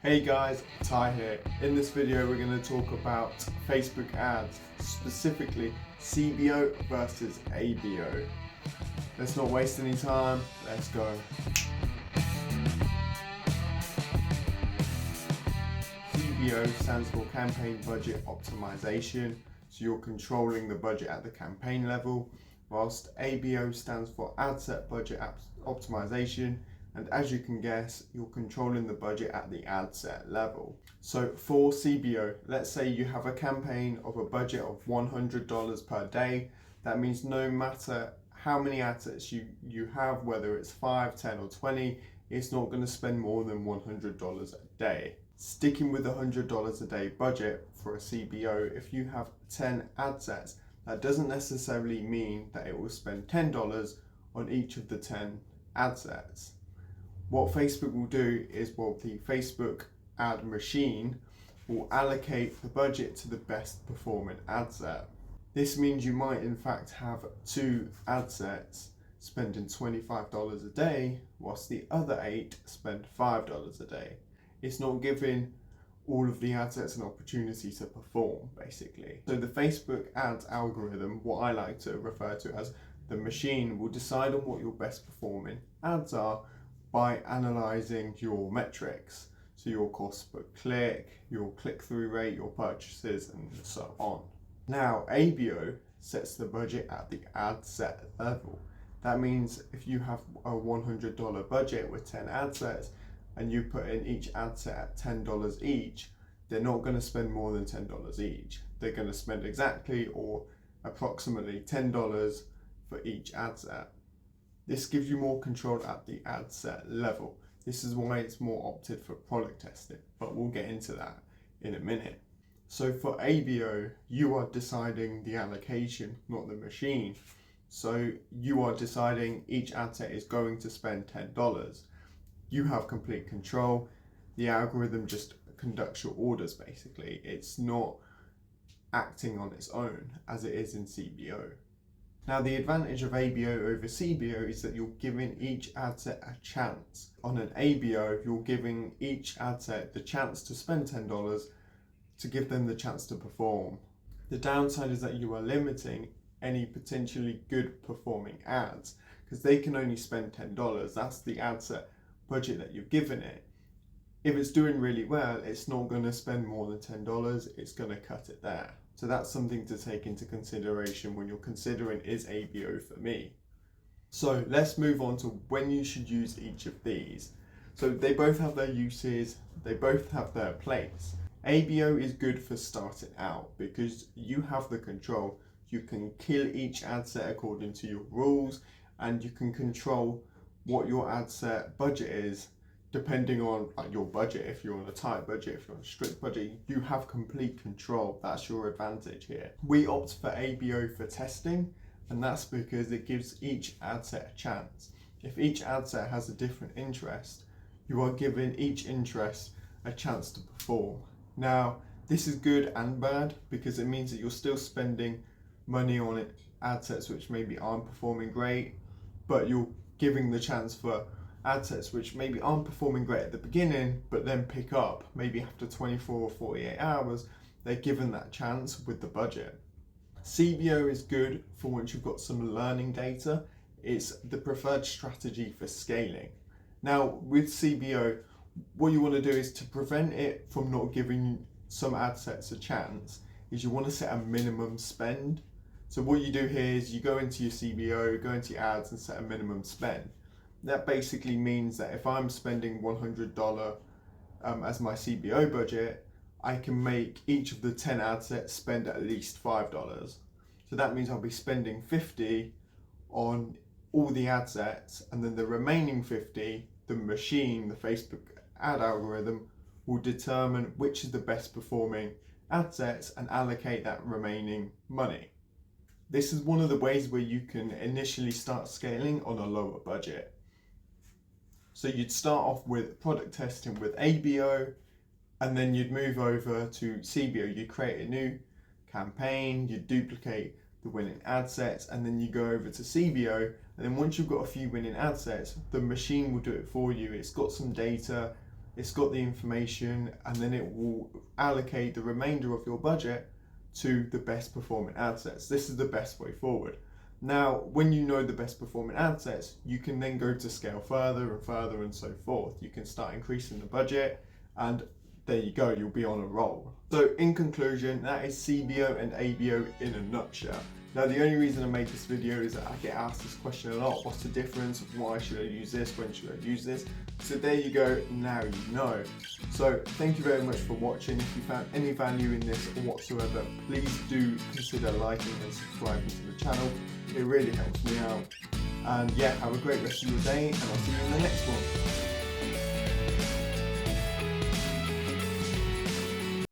Hey guys, Ty here. In this video we're going to talk about Facebook ads, specifically CBO versus ABO. Let's not waste any time, let's go. CBO stands for Campaign Budget Optimization, so you're controlling the budget at the campaign level, whilst ABO stands for Adset Budget Optimization, and as you can guess, you're controlling the budget at the ad set level. So for CBO, let's say you have a campaign of a budget of $100 per day. That means no matter how many ad sets you have, whether it's 5, 10 or 20, it's not going to spend more than $100 a day. Sticking with the $100 a day budget for a CBO, if you have 10 ad sets, that doesn't necessarily mean that it will spend $10 on each of the 10 ad sets. What Facebook will do is, the Facebook ad machine will allocate the budget to the best performing ad set. This means you might in fact have 2 ad sets spending $25 a day, whilst the other 8 spend $5 a day. It's not giving all of the ad sets an opportunity to perform, basically. So the Facebook ads algorithm, what I like to refer to as the machine, will decide on what your best performing ads are by analysing your metrics, so your cost per click, your click-through rate, your purchases, and so on. Now, ABO sets the budget at the ad set level. That means if you have a $100 budget with 10 ad sets and you put in each ad set at $10 each, they're not going to spend more than $10 each. They're going to spend exactly or approximately $10 for each ad set. This gives you more control at the ad set level. This is why it's more opted for product testing, but we'll get into that in a minute. So for ABO, you are deciding the allocation, not the machine. So you are deciding each ad set is going to spend $10. You have complete control. The algorithm just conducts your orders, basically. It's not acting on its own as it is in CBO. Now, the advantage of ABO over CBO is that you're giving each ad set a chance. On an ABO, you're giving each ad set the chance to spend $10 to give them the chance to perform. The downside is that you are limiting any potentially good performing ads because they can only spend $10. That's the ad set budget that you've given it. If it's doing really well, it's not going to spend more than $10, it's going to cut it there. So that's something to take into consideration when you're considering, is ABO for me? So let's move on to when you should use each of these. So they both have their uses, they both have their place. ABO is good for starting out because you have the control. You can kill each ad set according to your rules, and you can control what your ad set budget is depending on your budget. If you're on a tight budget, if you're on a strict budget, you have complete control. That's your advantage here. We opt for ABO for testing, and that's because it gives each ad set a chance. If each ad set has a different interest, you are giving each interest a chance to perform. Now, this is good and bad because it means that you're still spending money on ad sets which maybe aren't performing great, but you're giving the chance for ad sets which maybe aren't performing great at the beginning but then pick up maybe after 24 or 48 hours. They're given that chance with the budget. CBO is good for once you've got some learning data. It's the preferred strategy for scaling. Now with CBO, what you want to do is to prevent it from not giving some ad sets a chance is you want to set a minimum spend. So what you do here is you go into your CBO, go into your ads and set a minimum spend. That basically means that if I'm spending $100 as my CBO budget, I can make each of the 10 ad sets spend at least $5. So that means I'll be spending $50 on all the ad sets, and then the remaining $50, the machine, the Facebook ad algorithm, will determine which is the best performing ad sets and allocate that remaining money. This is one of the ways where you can initially start scaling on a lower budget. So you'd start off with product testing with ABO, and then you'd move over to CBO. You'd create a new campaign, you'd duplicate the winning ad sets, and then you go over to CBO. And then once you've got a few winning ad sets, the machine will do it for you. It's got some data, it's got the information, and then it will allocate the remainder of your budget to the best performing ad sets. This is the best way forward. Now, when you know the best performing ad sets, you can then go to scale further and further and so forth. You can start increasing the budget, and there you go, you'll be on a roll. So in conclusion, that is CBO and ABO in a nutshell. Now, the only reason I made this video is that I get asked this question a lot. What's the difference? Why should I use this? When should I use this? So there you go, now you know. So thank you very much for watching. If you found any value in this or whatsoever, please do consider liking and subscribing to the channel. It really helps me out. And yeah, have a great rest of your day, and I'll see you in the next one.